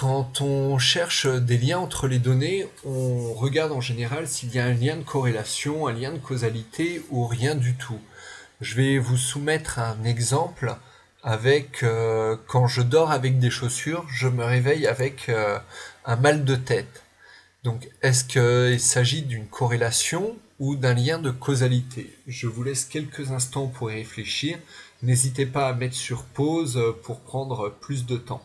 Quand on cherche des liens entre les données, on regarde en général s'il y a un lien de corrélation, un lien de causalité ou rien du tout. Je vais vous soumettre un exemple avec quand je dors avec des chaussures, je me réveille avec un mal de tête. Donc, est-ce qu'il s'agit d'une corrélation ou d'un lien de causalité? Je vous laisse quelques instants pour y réfléchir. N'hésitez pas à mettre sur pause pour prendre plus de temps.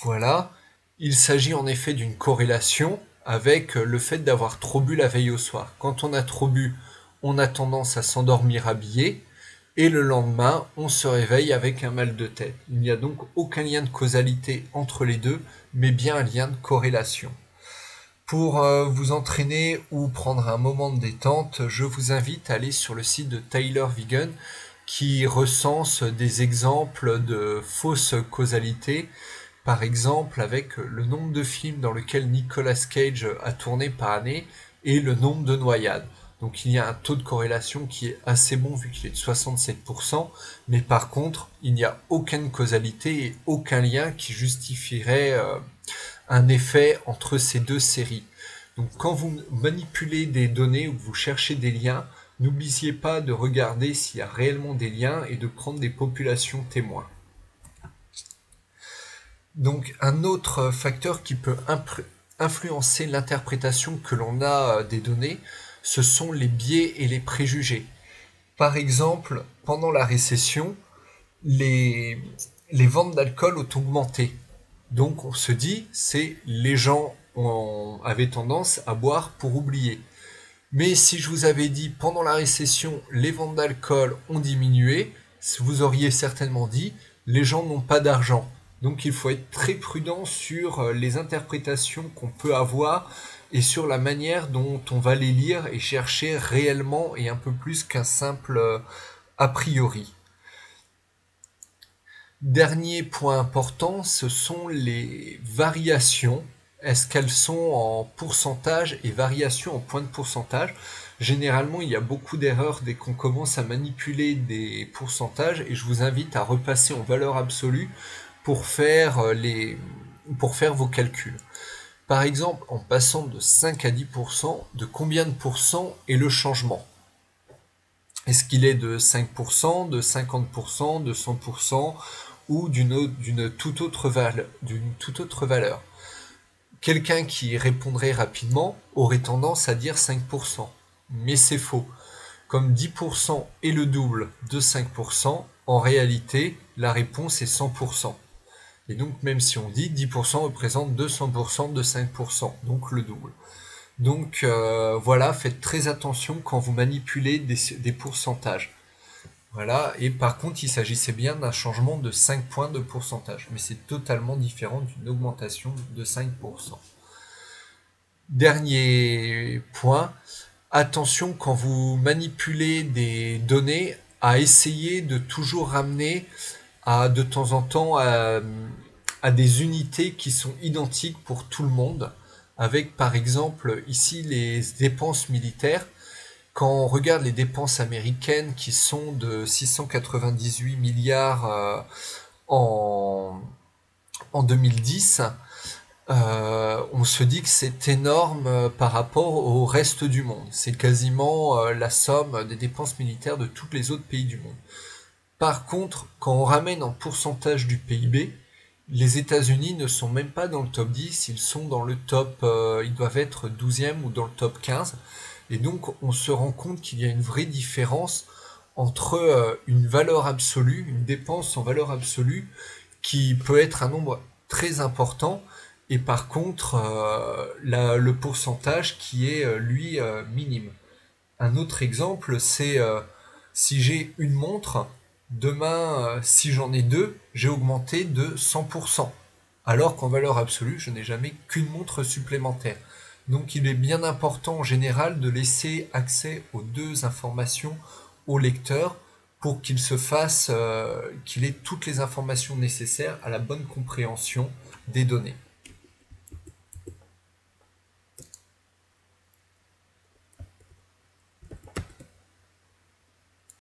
Voilà, il s'agit en effet d'une corrélation avec le fait d'avoir trop bu la veille au soir. Quand on a trop bu, on a tendance à s'endormir habillé et le lendemain, on se réveille avec un mal de tête. Il n'y a donc aucun lien de causalité entre les deux, mais bien un lien de corrélation. Pour vous entraîner ou prendre un moment de détente, je vous invite à aller sur le site de Tyler Vigen qui recense des exemples de fausses causalités. Par exemple, avec le nombre de films dans lesquels Nicolas Cage a tourné par année et le nombre de noyades. Donc il y a un taux de corrélation qui est assez bon vu qu'il est de 67%, mais par contre, il n'y a aucune causalité et aucun lien qui justifierait un effet entre ces deux séries. Donc quand vous manipulez des données ou que vous cherchez des liens, n'oubliez pas de regarder s'il y a réellement des liens et de prendre des populations témoins. Donc un autre facteur qui peut influencer l'interprétation que l'on a des données, ce sont les biais et les préjugés. Par exemple, pendant la récession, les ventes d'alcool ont augmenté. Donc on se dit, c'est les gens avaient tendance à boire pour oublier. Mais si je vous avais dit pendant la récession, les ventes d'alcool ont diminué, vous auriez certainement dit, les gens n'ont pas d'argent. Donc il faut être très prudent sur les interprétations qu'on peut avoir et sur la manière dont on va les lire et chercher réellement et un peu plus qu'un simple a priori. Dernier point important, ce sont les variations. Est-ce qu'elles sont en pourcentage et variations en points de pourcentage? Généralement, il y a beaucoup d'erreurs dès qu'on commence à manipuler des pourcentages et je vous invite à repasser en valeur absolue pour faire vos calculs. Par exemple, en passant de 5 à 10%, de combien de pourcents est le changement? Est-ce qu'il est de 5%, de 50%, de 100% ou d'une toute autre valeur? Quelqu'un qui répondrait rapidement aurait tendance à dire 5%, mais c'est faux. Comme 10% est le double de 5%, en réalité, la réponse est 100%. Et donc même si on dit 10% représente 200% de 5%, donc le double. Donc voilà, faites très attention quand vous manipulez des pourcentages. Voilà, et par contre il s'agissait bien d'un changement de 5 points de pourcentage, mais c'est totalement différent d'une augmentation de 5%. Dernier point, attention quand vous manipulez des données à essayer de toujours ramener de temps en temps à des unités qui sont identiques pour tout le monde, avec par exemple ici les dépenses militaires. Quand on regarde les dépenses américaines qui sont de 698 milliards en 2010, on se dit que c'est énorme par rapport au reste du monde. C'est quasiment la somme des dépenses militaires de tous les autres pays du monde. Par contre, quand on ramène en pourcentage du PIB, les États-Unis ne sont même pas dans le top 10, ils sont dans le top, ils doivent être 12e ou dans le top 15. Et donc on se rend compte qu'il y a une vraie différence entre une valeur absolue, une dépense en valeur absolue, qui peut être un nombre très important, et par contre le pourcentage qui est lui minime. Un autre exemple, c'est si j'ai une montre, demain, si j'en ai deux, j'ai augmenté de 100%, alors qu'en valeur absolue, je n'ai jamais qu'une montre supplémentaire. Donc il est bien important en général de laisser accès aux deux informations au lecteur pour qu'il qu'il ait toutes les informations nécessaires à la bonne compréhension des données.